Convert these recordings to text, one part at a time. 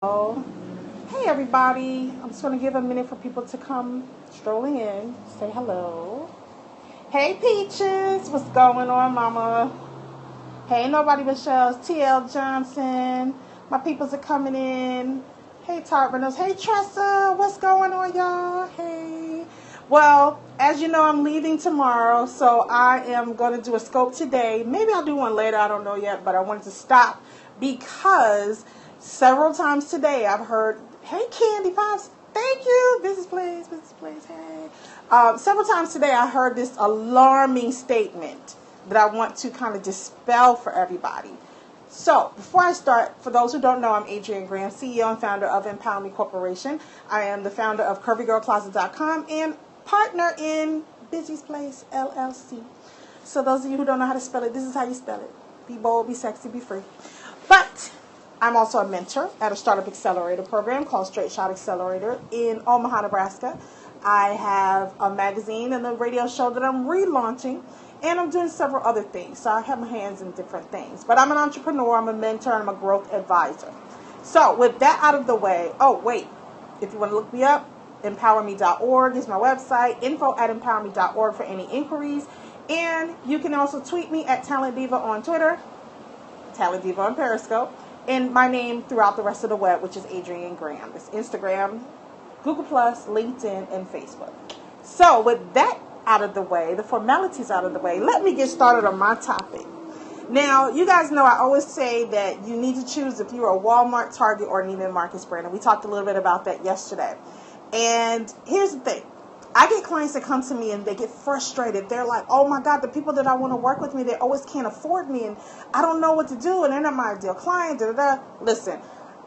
Oh, hey everybody. I'm just going to give a minute for people to come strolling in, say hello. Hey Peaches, what's going on, mama? Hey Nobody Michelle's TL Johnson. My peoples are coming in. Hey Tart Reynolds. Hey Tressa, what's going on, y'all? Hey. Well, as you know, I'm leaving tomorrow, so I am going to do a scope today. Maybe I'll do one later, I don't know yet, but I wanted to stop because several times today I've heard, hey Candy Pops, thank you, business place, hey. Several times today I heard this alarming statement that I want to kind of dispel for everybody. So, before I start, for those who don't know, I'm Adrienne Graham, CEO and founder of Empower Me Corporation. I am the founder of CurvyGirlCloset.com and partner in Busy's Place, LLC. So those of you who don't know how to spell it, this is how you spell it. Be bold, be sexy, be free. But I'm also a mentor at a startup accelerator program called Straight Shot Accelerator in Omaha, Nebraska. I have a magazine and a radio show that I'm relaunching, and I'm doing several other things. So I have my hands in different things. But I'm an entrepreneur, I'm a mentor, and I'm a growth advisor. So with that out of the way, oh, wait. If you want to look me up, empowerme.org is my website, info@empowerme.org for any inquiries. And you can also tweet me at talentdiva on Twitter, talentdiva on Periscope, and my name throughout the rest of the web, which is Adrienne Graham. It's Instagram, Google+, LinkedIn, and Facebook. So with that out of the way, the formalities out of the way, let me get started on my topic. Now, you guys know I always say that you need to choose if you're a Walmart, Target, or Neiman Marcus brand. And we talked a little bit about that yesterday. And here's the thing. I get clients that come to me and they get frustrated. They're like, oh my God, the people that I want to work with me, they always can't afford me. And I don't know what to do. And they're not my ideal client. Listen,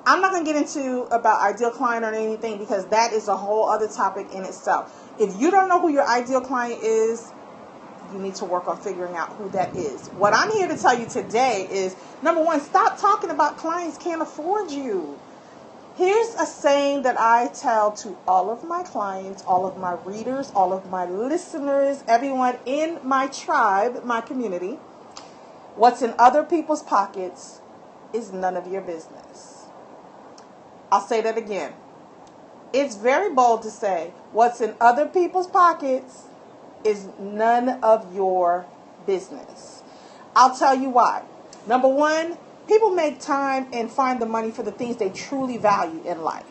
I'm not going to get into about ideal client or anything because that is a whole other topic in itself. If you don't know who your ideal client is, you need to work on figuring out who that is. What I'm here to tell you today is, number one, stop talking about clients can't afford you. Here's a saying that I tell to all of my clients, all of my readers, all of my listeners, everyone in my tribe, my community. What's in other people's pockets is none of your business. I'll say that again. It's very bold to say what's in other people's pockets is none of your business. I'll tell you why. Number one, people make time and find the money for the things they truly value in life.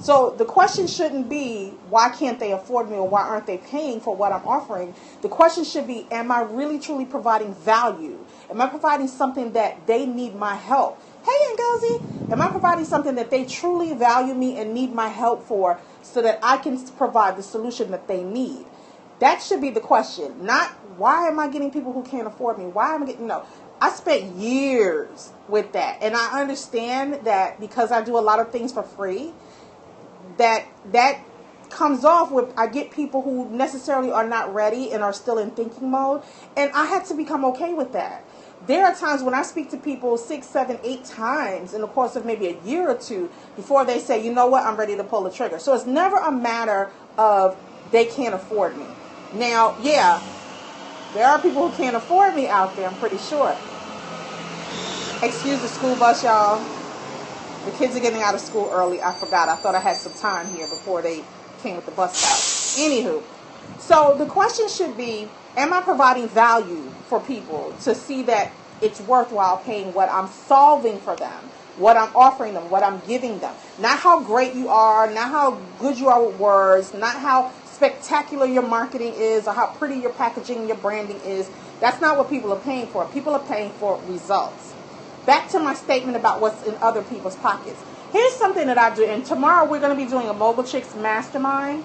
So the question shouldn't be, why can't they afford me or why aren't they paying for what I'm offering? The question should be, am I really truly providing value? Am I providing something that they need my help? Hey, Ngozi, am I providing something that they truly value me and need my help for so that I can provide the solution that they need? That should be the question. Not, why am I getting people who can't afford me? Why am I getting, no. I spent years with that. And I understand that because I do a lot of things for free, that comes off with, I get people who necessarily are not ready and are still in thinking mode. And I had to become okay with that. There are times when I speak to people 6, 7, 8 times in the course of maybe a year or two before they say, you know what, I'm ready to pull the trigger. So it's never a matter of they can't afford me. Now, yeah, there are people who can't afford me out there, I'm pretty sure. Excuse the school bus, y'all. The kids are getting out of school early. I forgot. I thought I had some time here before they came with the bus stop. Anywho, so the question should be, am I providing value for people to see that it's worthwhile paying what I'm solving for them, what I'm offering them, what I'm giving them? Not how great you are, not how good you are with words, not how spectacular your marketing is or how pretty your packaging, your branding is. That's not what people are paying for. People are paying for results. Back to my statement about what's in other people's pockets. Here's something that I do, and tomorrow we're going to be doing a Mobile Chicks Mastermind.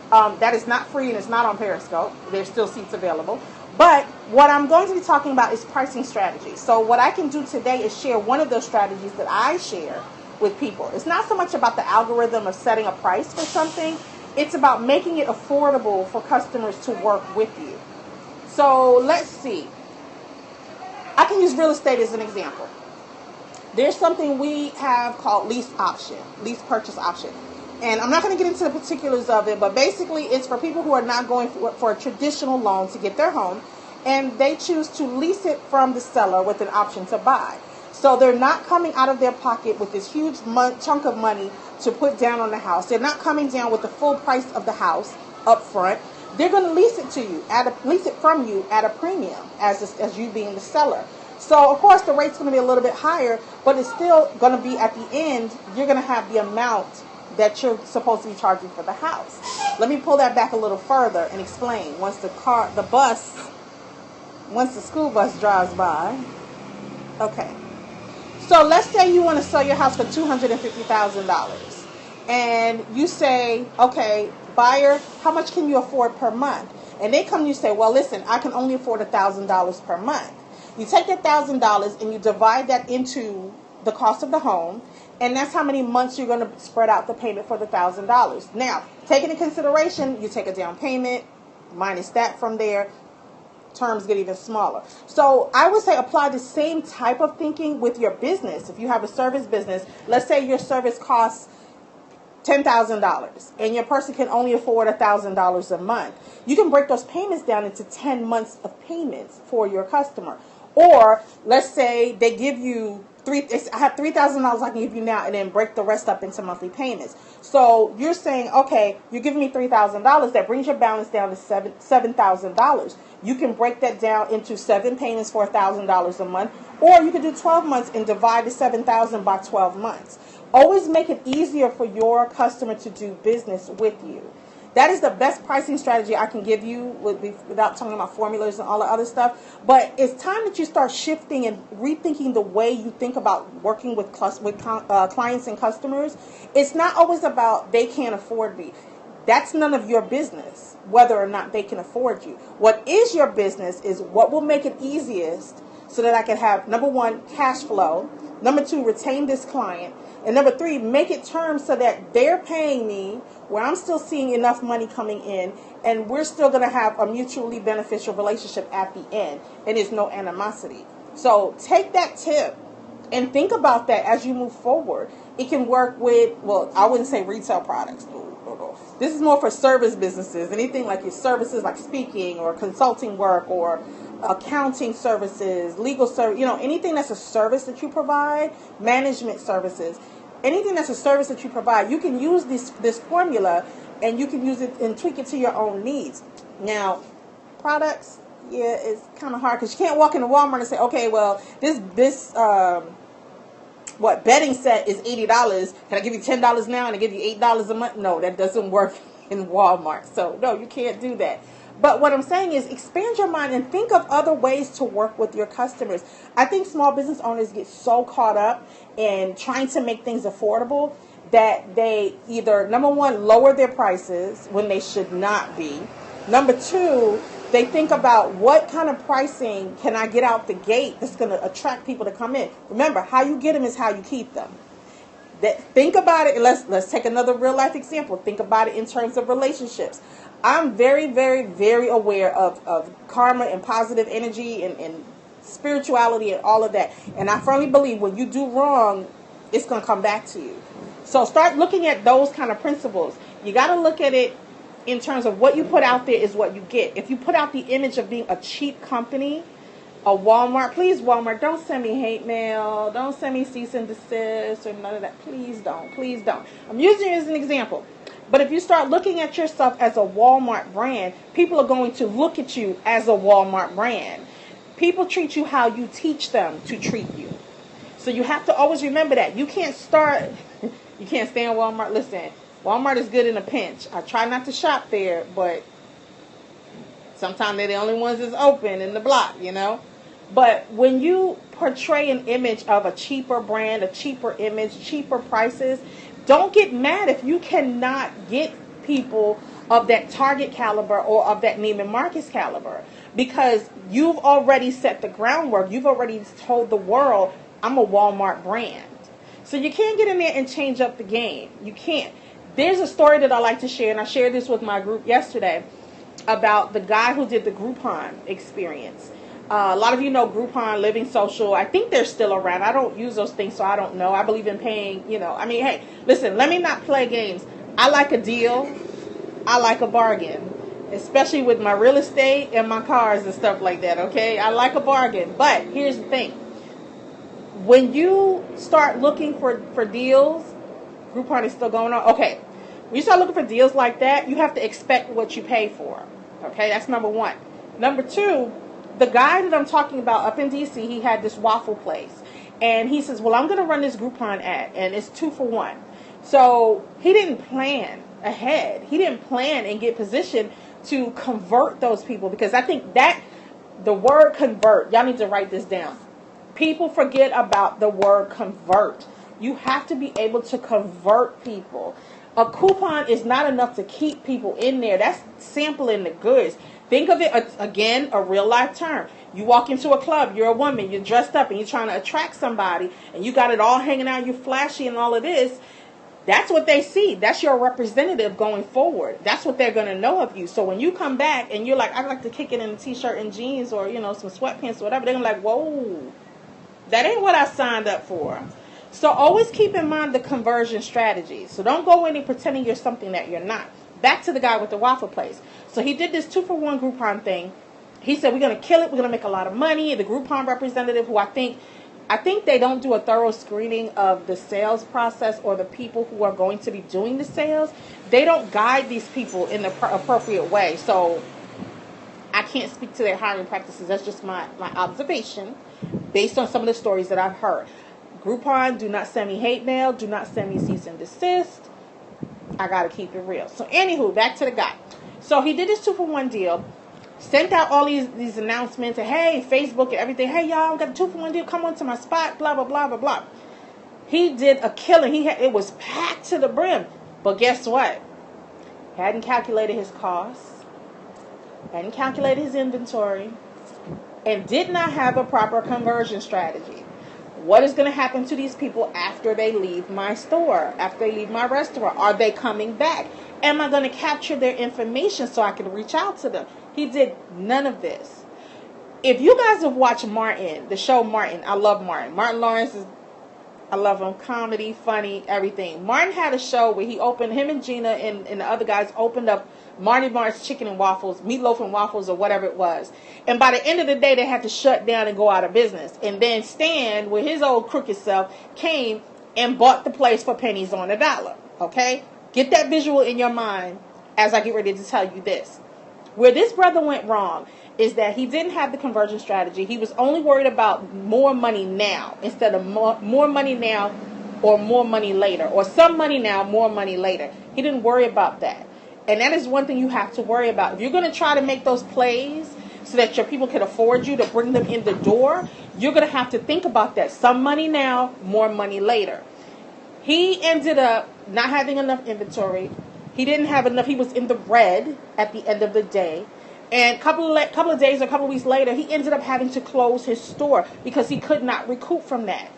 That is not free and it's not on Periscope. There's still seats available. But what I'm going to be talking about is pricing strategies. So what I can do today is share one of those strategies that I share with people. It's not so much about the algorithm of setting a price for something. It's about making it affordable for customers to work with you. So let's see. I can use real estate as an example. There's something we have called lease purchase option. And I'm not going to get into the particulars of it, but basically it's for people who are not going for a traditional loan to get their home, and they choose to lease it from the seller with an option to buy. So they're not coming out of their pocket with this huge chunk of money to put down on the house. They're not coming down with the full price of the house up front. They're going to lease it to you, lease it from you at a premium as you being the seller. So, of course, the rate's going to be a little bit higher, but it's still going to be at the end, you're going to have the amount that you're supposed to be charging for the house. Let me pull that back a little further and explain. Once the school bus drives by. Okay. So let's say you want to sell your house for $250,000. And you say, okay, buyer, how much can you afford per month? And they come and you say, well, listen, I can only afford $1,000 per month. You take that $1,000 and you divide that into the cost of the home, and that's how many months you're going to spread out the payment for the $1,000. Now, taking into consideration, you take a down payment, minus that from there, terms get even smaller. So I would say apply the same type of thinking with your business. If you have a service business, let's say your service costs $10,000 and your person can only afford $1,000 a month. You can break those payments down into 10 months of payments for your customer. Or let's say they give you I have $3,000 I can give you now, and then break the rest up into monthly payments. So you're saying, okay, you're giving me $3,000. That brings your balance down to $7,000. You can break that down into 7 payments for $1,000 a month, or you can do 12 months and divide the $7,000 by 12 months. Always make it easier for your customer to do business with you. That is the best pricing strategy I can give you without talking about formulas and all the other stuff. But it's time that you start shifting and rethinking the way you think about working with clients and customers. It's not always about they can't afford me. That's none of your business, whether or not they can afford you. What is your business is what will make it easiest so that I can have, number 1, cash flow. Number 2, retain this client. And number 3, make it terms so that they're paying me where I'm still seeing enough money coming in, and we're still going to have a mutually beneficial relationship at the end, and there's no animosity. So take that tip and think about that as you move forward. It can work with, well, I wouldn't say retail products. No. This is more for service businesses. Anything like your services like speaking or consulting work or accounting services, legal service, anything that's a service that you provide, management services, anything that's a service that you provide, you can use this formula and you can use it and tweak it to your own needs. Now, products, yeah, it's kind of hard because you can't walk into Walmart and say, okay, well, this bedding set is $80. Can I give you $10 now and I give you $8 a month? No, that doesn't work in Walmart. So, no, you can't do that. But what I'm saying is expand your mind and think of other ways to work with your customers. I think small business owners get so caught up in trying to make things affordable that they either, number 1, lower their prices when they should not be. Number 2, they think about what kind of pricing can I get out the gate that's going to attract people to come in. Remember, how you get them is how you keep them. Think about it. Let's take another real life example. Think about it in terms of relationships. I'm very, very, very aware of karma and positive energy and spirituality and all of that. And I firmly believe when you do wrong, it's going to come back to you. So start looking at those kind of principles. You got to look at it in terms of what you put out there is what you get. If you put out the image of being a cheap company, a Walmart, please Walmart, don't send me hate mail, don't send me cease and desist or none of that. Please don't. I'm using it as an example. But if you start looking at yourself as a Walmart brand, people are going to look at you as a Walmart brand. People treat you how you teach them to treat you. So you have to always remember that. You can't stay in Walmart. Listen, Walmart is good in a pinch. I try not to shop there, but sometimes they're the only ones that's open in the block, But when you portray an image of a cheaper brand, a cheaper image, cheaper prices, don't get mad if you cannot get people of that Target caliber or of that Neiman Marcus caliber, because you've already set the groundwork. You've already told the world, I'm a Walmart brand. So you can't get in there and change up the game. You can't. There's a story that I like to share, and I shared this with my group yesterday about the guy who did the Groupon experience. A lot of you know Groupon, Living Social. I think they're still around. I don't use those things, so I don't know. I believe in paying, hey, listen, let me not play games. I like a deal. I like a bargain, especially with my real estate and my cars and stuff like that, okay? I like a bargain. But here's the thing. when you start looking for deals, Groupon is still going on. Okay, when you start looking for deals like that, you have to expect what you pay for. Okay, that's number one. Number two, the guy that I'm talking about up in DC, he had this waffle place. And he says, well, I'm going to run this Groupon ad, and it's 2 for 1. So he didn't plan ahead. He didn't plan and get positioned to convert those people, because I think that the word convert, y'all need to write this down. People forget about the word convert. You have to be able to convert people. A coupon is not enough to keep people in there. That's sampling the goods. Think of it, again, a real life term. You walk into a club, you're a woman, you're dressed up, and you're trying to attract somebody, and you got it all hanging out, you're flashy and all of this. That's what they see. That's your representative going forward. That's what they're going to know of you. So when you come back and you're like, I'd like to kick it in a t-shirt and jeans, or, you know, some sweatpants or whatever, they're going to be like, whoa, that ain't what I signed up for. So always keep in mind the conversion strategy. So don't go in and pretending you're something that you're not. Back to the guy with the waffle place. So he did this 2 for 1 Groupon thing. He said, we're going to kill it. We're going to make a lot of money. The Groupon representative, who I think they don't do a thorough screening of the sales process or the people who are going to be doing the sales. They don't guide these people in the appropriate way. So I can't speak to their hiring practices. That's just my observation based on some of the stories that I've heard. Groupon, do not send me hate mail. Do not send me cease and desist. I got to keep it real. So anywho, back to the guy. So he did this 2 for 1 deal. Sent out all these announcements. And, hey, Facebook and everything. Hey, y'all, got a 2 for 1 deal. Come on to my spot. Blah, blah, blah, blah, blah. He did a killing. It was packed to the brim. But guess what? Hadn't calculated his costs. Hadn't calculated his inventory. And did not have a proper conversion strategy. What is going to happen to these people after they leave my store, after they leave my restaurant? Are they coming back? Am I going to capture their information so I can reach out to them? He did none of this. If you guys have watched Martin, the show Martin, I love Martin. Martin Lawrence I love him. Comedy, funny, everything. Martin had a show where he opened, him and Gina and the other guys opened up Marty Martin's Chicken and Waffles, Meatloaf and Waffles, or whatever it was. And by the end of the day, they had to shut down and go out of business. And then Stan, with his old crooked self, came and bought the place for pennies on the dollar. Okay? Get that visual in your mind as I get ready to tell you this. Where this brother went wrong is that he didn't have the conversion strategy. He was only worried about more money now instead of more money now or more money later, or some money now, more money later. He didn't worry about that. And that is one thing you have to worry about. If you're going to try to make those plays so that your people can afford you to bring them in the door, you're going to have to think about that. Some money now, more money later. He ended up not having enough inventory. He didn't have enough. He was in the red at the end of the day. And a couple of days or a couple of weeks later, he ended up having to close his store because he could not recoup from that.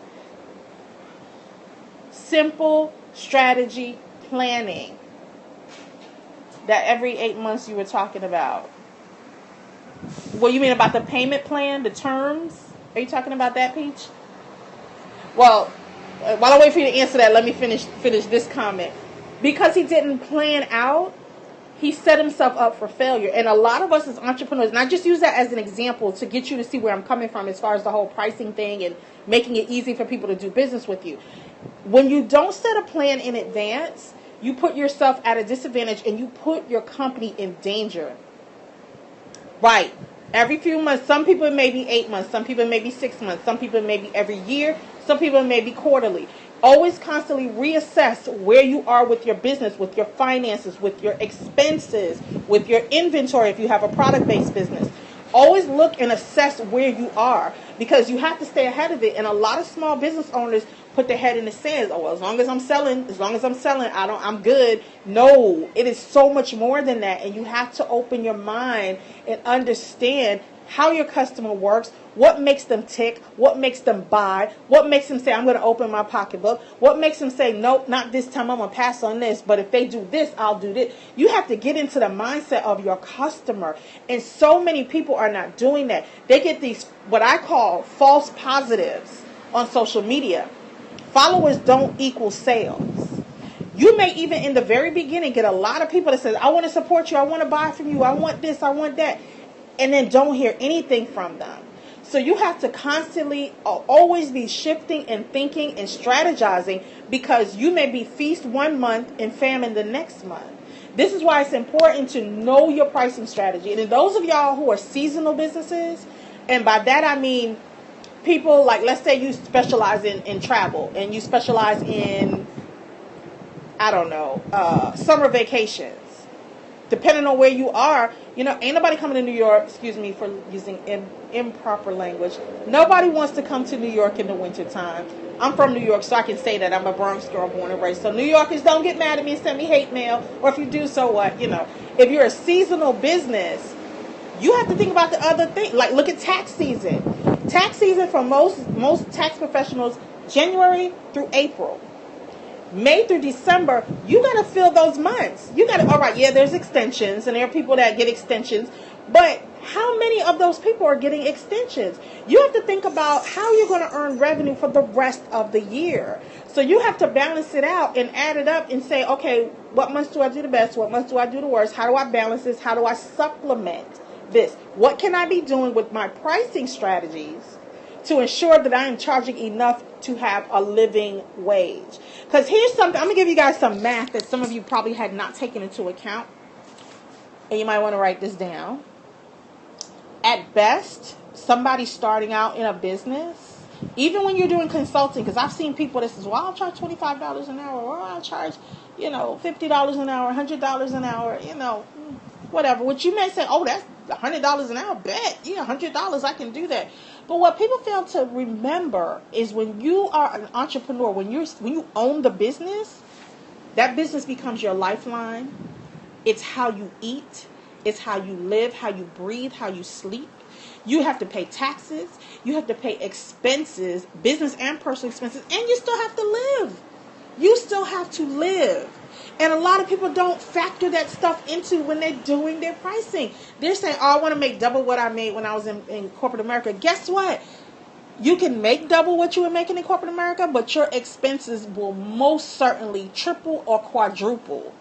Simple strategy planning. That every 8 months you were talking about. What you mean about the payment plan, the terms? Are you talking about that, Peach? Well, while I wait for you to answer that, let me finish this comment. Because he didn't plan out, he set himself up for failure. And a lot of us as entrepreneurs, and I just use that as an example to get you to see where I'm coming from as far as the whole pricing thing and making it easy for people to do business with you. When you don't set a plan in advance, you put yourself at a disadvantage and you put your company in danger. Right. Every few months, some people it may be 8 months, some people it may be 6 months, some people it may be every year, some people it may be quarterly. Always constantly reassess where you are with your business, with your finances, with your expenses, with your inventory if you have a product-based business. Always look and assess where you are because you have to stay ahead of it. And a lot of small business owners put their head in the sand. Oh, well, as long as I'm selling, I'm good. No, it is so much more than that. And you have to open your mind and understand how your customer works, what makes them tick, what makes them buy, what makes them say, I'm going to open my pocketbook, what makes them say, nope, not this time, I'm going to pass on this, but if they do this, I'll do this. You have to get into the mindset of your customer, and so many people are not doing that. They get these, what I call false positives on social media. Followers don't equal sales. You may even in the very beginning get a lot of people that say, I want to support you, I want to buy from you, I want this, I want that. And then don't hear anything from them. So you have to constantly always be shifting and thinking and strategizing, because you may be feast one month and famine the next month. This is why it's important to know your pricing strategy. And those of y'all who are seasonal businesses, and by that I mean people like, let's say you specialize in travel and you specialize in, I don't know, summer vacations. Depending on where you are, ain't nobody coming to New York, excuse me for using improper language. Nobody wants to come to New York in the wintertime. I'm from New York, so I can say that. I'm a Bronx girl, born and raised. So New Yorkers, don't get mad at me and send me hate mail. Or if you do, so what? If you're a seasonal business, you have to think about the other thing. Like, look at tax season. Tax season for most tax professionals, January through April. May through December, you got to fill those months. You got to, all right, yeah, there's extensions, and there are people that get extensions, but how many of those people are getting extensions? You have to think about how you're going to earn revenue for the rest of the year. So you have to balance it out and add it up and say, okay, what months do I do the best? What months do I do the worst? How do I balance this? How do I supplement this? What can I be doing with my pricing strategies to ensure that I am charging enough to have a living wage? Because here's something, I'm going to give you guys some math that some of you probably had not taken into account. And you might want to write this down. At best, somebody starting out in a business, even when you're doing consulting, because I've seen people that says, well, I'll charge $25 an hour, or I'll charge, $50 an hour, $100 an hour, whatever. Which you may say, oh, that's $100 an hour, bet. Yeah, $100, I can do that. But what people fail to remember is when you are an entrepreneur, when you own the business, that business becomes your lifeline. It's how you eat. It's how you live, how you breathe, how you sleep. You have to pay taxes. You have to pay expenses, business and personal expenses, and you still have to live. You still have to live. And a lot of people don't factor that stuff into when they're doing their pricing. They're saying, oh, I want to make double what I made when I was in corporate America. Guess what? You can make double what you were making in corporate America, but your expenses will most certainly triple or quadruple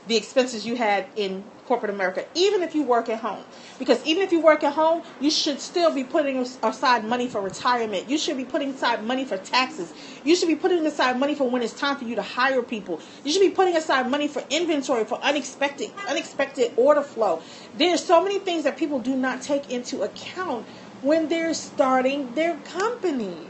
the expenses you had in corporate America, even if you work at home. Because even if you work at home, you should still be putting aside money for retirement. You should be putting aside money for taxes. You should be putting aside money for when it's time for you to hire people. You should be putting aside money for inventory, for unexpected order flow. There's so many things that people do not take into account when they're starting their companies.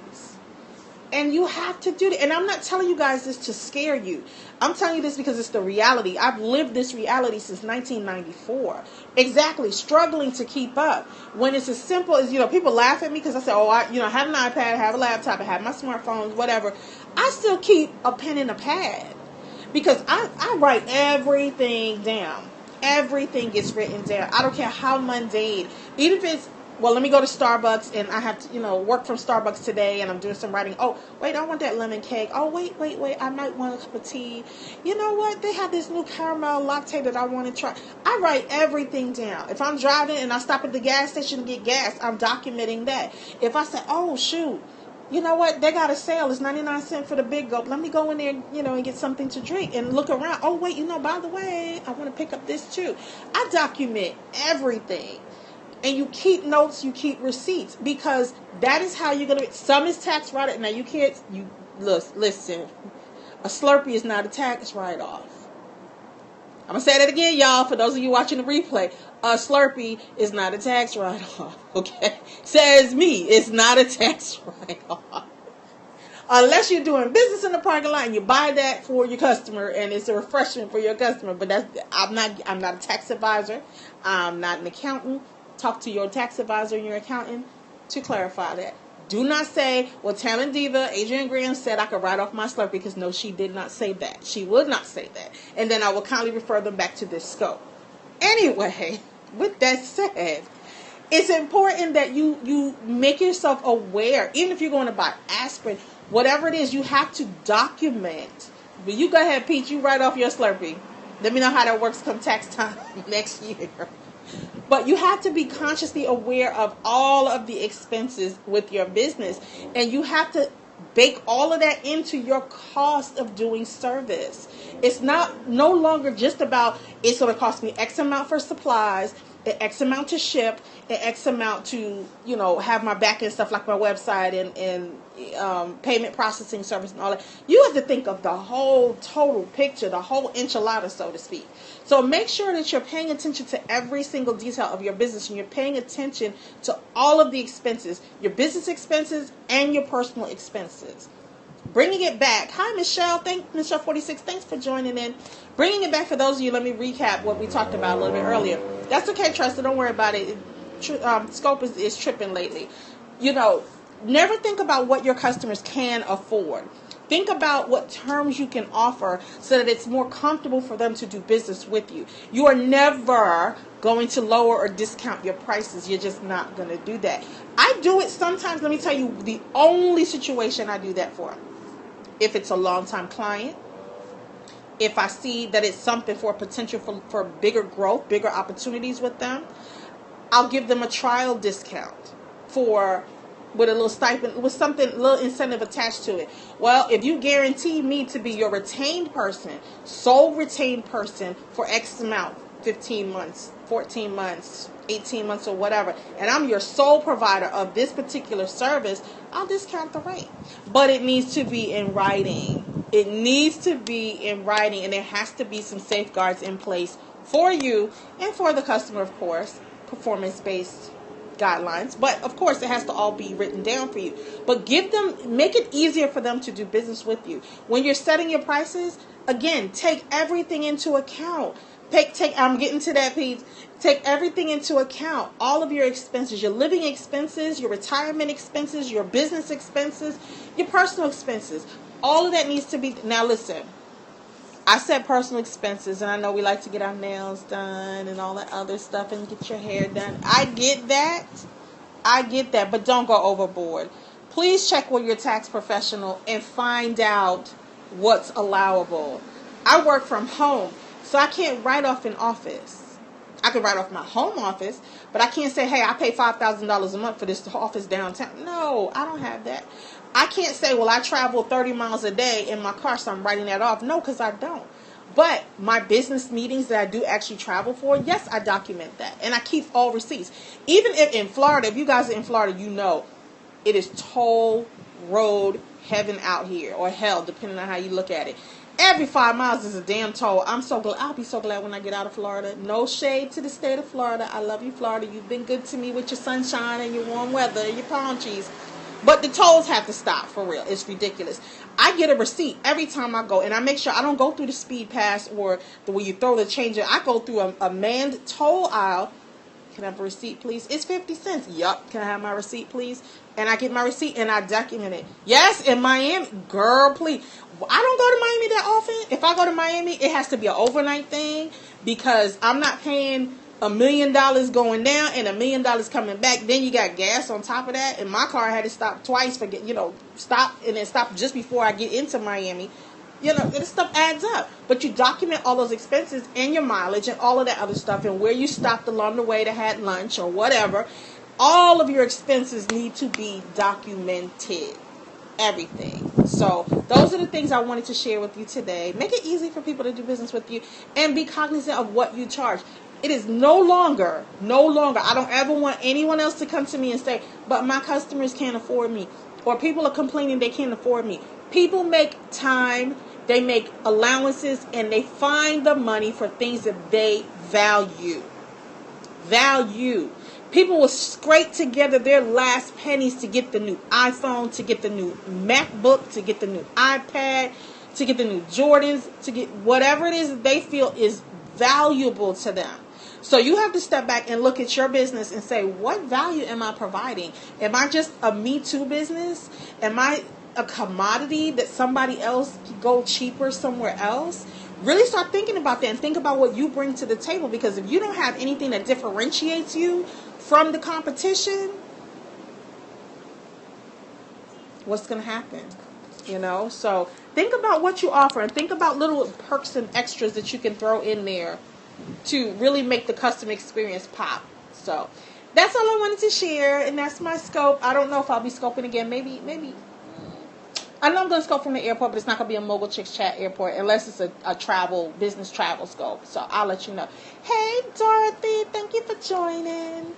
And you have to do that. And I'm not telling you guys this to scare you. I'm telling you this because it's the reality. I've lived this reality since 1994. Exactly. Struggling to keep up. When it's as simple as, people laugh at me because I say, I have an iPad, I have a laptop, I have my smartphones, whatever. I still keep a pen and a pad because I write everything down. Everything gets written down. I don't care how mundane. Even if it's, well, let me go to Starbucks and I have to, work from Starbucks today and I'm doing some writing. Oh, wait, I want that lemon cake. Oh, wait. I might want a cup of tea. You know what? They have this new caramel latte that I want to try. I write everything down. If I'm driving and I stop at the gas station to get gas, I'm documenting that. If I say, oh, shoot, you know what? They got a sale. It's 99 cents for the big gulp. Let me go in there, and get something to drink and look around. Oh, wait, by the way, I want to pick up this too. I document everything. And you keep notes, you keep receipts, because that is how you're going to, some is tax write-off. Now you can't, listen, a Slurpee is not a tax write-off. I'm going to say that again, y'all, for those of you watching the replay. A Slurpee is not a tax write-off, okay? Says me, it's not a tax write-off. Unless you're doing business in the parking lot and you buy that for your customer and it's a refreshment for your customer. But I'm not a tax advisor. I'm not an accountant. Talk to your tax advisor and your accountant to clarify that. Do not say, well, Talent Diva, Adrienne Graham said I could write off my Slurpee, because no, she did not say that. She would not say that. And then I will kindly refer them back to this scope. Anyway, with that said, it's important that you make yourself aware, even if you're going to buy aspirin, whatever it is, you have to document. But you go ahead, Pete, you write off your Slurpee. Let me know how that works come tax time next year. But you have to be consciously aware of all of the expenses with your business. And you have to bake all of that into your cost of doing service. It's no longer just about, it's going to cost me X amount for supplies. X amount to ship, and X amount to, have my back end stuff like my website and payment processing service and all that. You have to think of the whole total picture, the whole enchilada, so to speak. So make sure that you're paying attention to every single detail of your business, and you're paying attention to all of the expenses, your business expenses and your personal expenses. Bringing it back. Hi, Michelle. Michelle 46. Thanks for joining in. Bringing it back for those of you. Let me recap what we talked about a little bit earlier. That's okay, Trista. Don't worry about it. Scope is tripping lately. Never think about what your customers can afford. Think about what terms you can offer so that it's more comfortable for them to do business with you. You are never going to lower or discount your prices. You're just not going to do that. I do it sometimes. Let me tell you the only situation I do that for. If it's a long-time client, if I see that it's something for potential for bigger growth, bigger opportunities with them, I'll give them a trial discount with a little stipend, with something, a little incentive attached to it. Well, if you guarantee me to be your retained person, sole retained person for X amount, 15 months, 14 months, 18 months or whatever, and I'm your sole provider of this particular service, I'll discount the rate. But it needs to be in writing. It needs to be in writing, and there has to be some safeguards in place for you and for the customer, of course, performance-based guidelines. But of course, it has to all be written down for you. But make it easier for them to do business with you. When you're setting your prices, again, take everything into account. I'm getting to that piece. Take everything into account. All of your expenses, your living expenses, your retirement expenses, your business expenses, your personal expenses. All of that needs to be. Now listen, I said personal expenses, and I know we like to get our nails done and all that other stuff and get your hair done. I get that, but don't go overboard. Please check with your tax professional and find out what's allowable. I work from home, so I can't write off an office. I can write off my home office, but I can't say, hey, I pay $5,000 a month for this office downtown. No, I don't have that. I can't say, well, I travel 30 miles a day in my car, so I'm writing that off. No, because I don't. But my business meetings that I do actually travel for, yes, I document that. And I keep all receipts. Even if in Florida, if you guys are in Florida, you know it is toll road heaven out here, or hell, depending on how you look at it. Every 5 miles is a damn toll. I'll be so glad when I get out of Florida. No shade to the state of Florida. I love you, Florida. You've been good to me with your sunshine and your warm weather and your palm trees. But the tolls have to stop, for real. It's ridiculous. I get a receipt every time I go, and I make sure I don't go through the speed pass or the way you throw the change. I go through a manned toll aisle. Can I have a receipt, please? It's 50 cents. Yup. Can I have my receipt, please? And I get my receipt and I document it. Yes, in Miami. Girl, please. I don't go to Miami that often. If I go to Miami, it has to be an overnight thing because I'm not paying $1 million going down and $1 million coming back. Then you got gas on top of that. And my car had to stop twice for stop and then stop just before I get into Miami. This stuff adds up. But you document all those expenses and your mileage and all of that other stuff and where you stopped along the way to have lunch or whatever. All of your expenses need to be documented. Everything. So those are the things I wanted to share with you today. Make it easy for people to do business with you and be cognizant of what you charge. It is no longer, I don't ever want anyone else to come to me and say, but my customers can't afford me, or people are complaining they can't afford me. People make time, they make allowances, and they find the money for things that they value. People will scrape together their last pennies to get the new iPhone, to get the new MacBook, to get the new iPad, to get the new Jordans, to get whatever it is that they feel is valuable to them. So you have to step back and look at your business and say, what value am I providing? Am I just a Me Too business? Am I a commodity that somebody else can go cheaper somewhere else? Really start thinking about that and think about what you bring to the table, because if you don't have anything that differentiates you from the competition, what's going to happen? So think about what you offer and think about little perks and extras that you can throw in there to really make the customer experience pop. So that's all I wanted to share, and that's my scope. I don't know if I'll be scoping again. Maybe I know I'm going to scope from the airport, but it's not going to be a Mogul Chicks Chat airport unless it's a business travel scope. So I'll let you know. Hey, Dorothy, thank you for joining.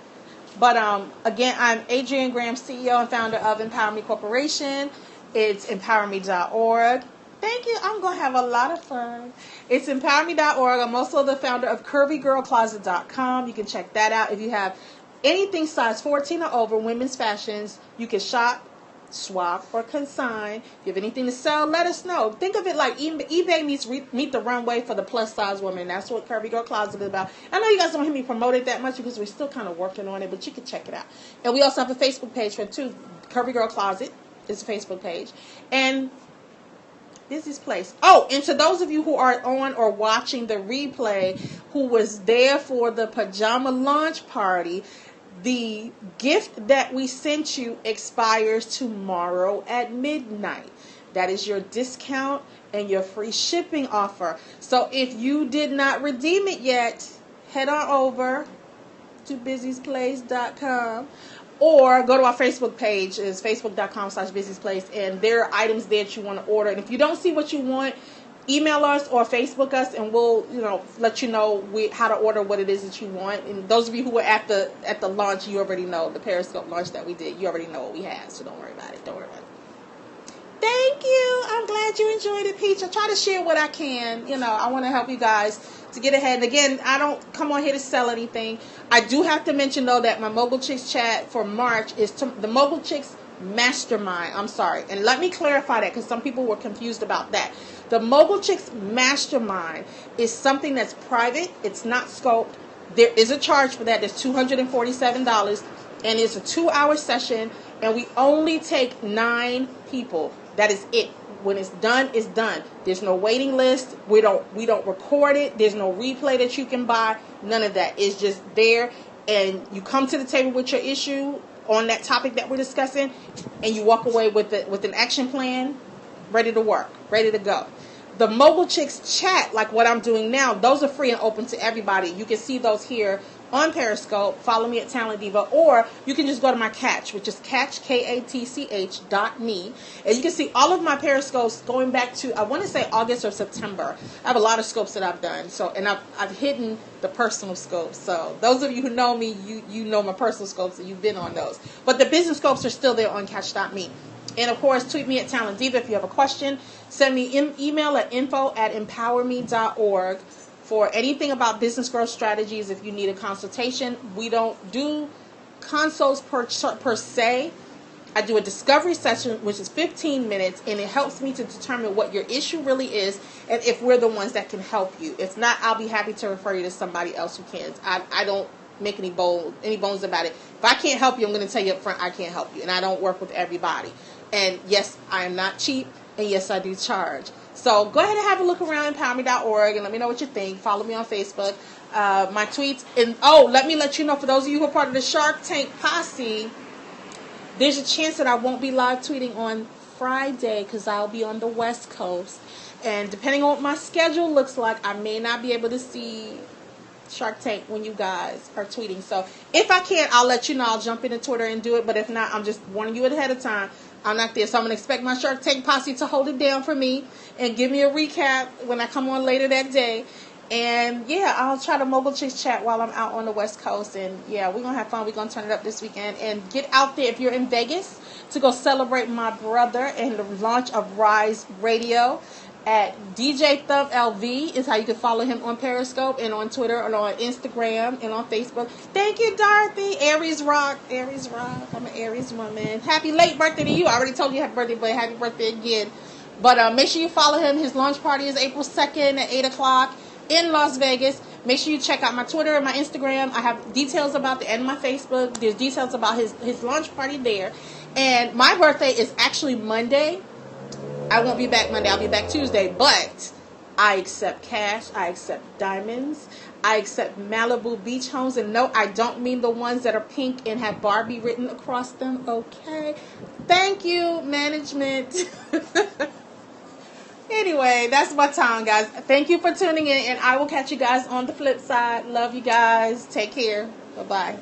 But again, I'm Adrienne Graham, CEO and founder of Empower Me Corporation. It's empowerme.org. Thank you. I'm going to have a lot of fun. It's empowerme.org. I'm also the founder of curvygirlcloset.com. You can check that out. If you have anything size 14 or over, women's fashions, you can shop, swap, or consign. If you have anything to sell, let us know. Think of it like eBay meets Meet the Runway for the plus size woman. That's what Curvy Girl Closet is about. I know you guys don't hear me promote it that much because we're still kind of working on it, but you can check it out. And we also have a Facebook page for it too. Curvy Girl Closet is a Facebook page. And Busy's Place. Oh, and to those of you who are on or watching the replay, who was there for the pajama launch party, the gift that we sent you expires tomorrow at midnight. That is your discount and your free shipping offer. So if you did not redeem it yet, head on over to busysplace.com or go to our Facebook page. It's facebook.com/busysplace, and there are items there that you want to order. And if you don't see what you want, email us or Facebook us, and we'll let you know how to order what it is that you want. And those of you who were at the launch, you already know the Periscope launch that we did. You already know what we had, so don't worry about it. Thank you. I'm glad you enjoyed it, Peach. I try to share what I can. I want to help you guys to get ahead. And again, I don't come on here to sell anything. I do have to mention, though, that my Mogul Chicks Chat for March is the Mogul Chicks Mastermind. I'm sorry. And let me clarify that because some people were confused about that. The Mogul Chicks Mastermind is something that's private. It's not scoped. There is a charge for that. There's $247. And it's a 2-hour session. And we only take 9 people. That is it. When it's done, it's done. There's no waiting list. We don't record it. There's no replay that you can buy. None of that. It's just there. And you come to the table with your issue on that topic that we're discussing, and you walk away with an action plan, ready to work, ready to go. The Mogul Chicks Chat, like what I'm doing now, those are free and open to everybody. You can see those here on Periscope. Follow me at talentdiva, or you can just go to my Catch, which is Catch, KATCH.me, and you can see all of my Periscopes going back to, I want to say, August or September. I have a lot of scopes that I've done, and I've hidden the personal scopes. So those of you who know me, you know my personal scopes, and you've been on those. But the business scopes are still there on Catch.me. And of course, tweet me at talentdiva if you have a question. Send me email at info@empowerme.org. For anything about business growth strategies, if you need a consultation, we don't do consults per se. I do a discovery session, which is 15 minutes, and it helps me to determine what your issue really is and if we're the ones that can help you. If not, I'll be happy to refer you to somebody else who can. I don't make any bones about it. If I can't help you, I'm going to tell you up front I can't help you, and I don't work with everybody. And yes, I am not cheap, and yes, I do charge. So go ahead and have a look around empowerme.org and let me know what you think. Follow me on Facebook. My tweets. And let me let you know, for those of you who are part of the Shark Tank posse, there's a chance that I won't be live tweeting on Friday because I'll be on the West Coast. And depending on what my schedule looks like, I may not be able to see Shark Tank when you guys are tweeting. So if I can, I'll let you know. I'll jump into Twitter and do it. But if not, I'm just warning you ahead of time. I'm not there. So I'm going to expect my Shark Tank posse to hold it down for me and give me a recap when I come on later that day. And yeah, I'll try to Mogul Chicks Chat while I'm out on the West Coast. And yeah, we're going to have fun. We're going to turn it up this weekend. And get out there if you're in Vegas to go celebrate my brother and the launch of Rise Radio at DJ Thumb LV is how you can follow him on Periscope and on Twitter and on Instagram and on Facebook. Thank you, Dorothy. Aries rock. Aries rock. I'm an Aries woman. Happy late birthday to you. I already told you happy birthday, but happy birthday again. But make sure you follow him. His launch party is April 2nd at 8 o'clock in Las Vegas. Make sure you check out my Twitter and my Instagram. I have details about and my Facebook. There's details about his launch party there. And my birthday is actually Monday. I won't be back Monday. I'll be back Tuesday. But I accept cash. I accept diamonds. I accept Malibu beach homes. And no, I don't mean the ones that are pink and have Barbie written across them. Okay. Thank you, management. Anyway, that's my time, guys. Thank you for tuning in. And I will catch you guys on the flip side. Love you guys. Take care. Bye-bye.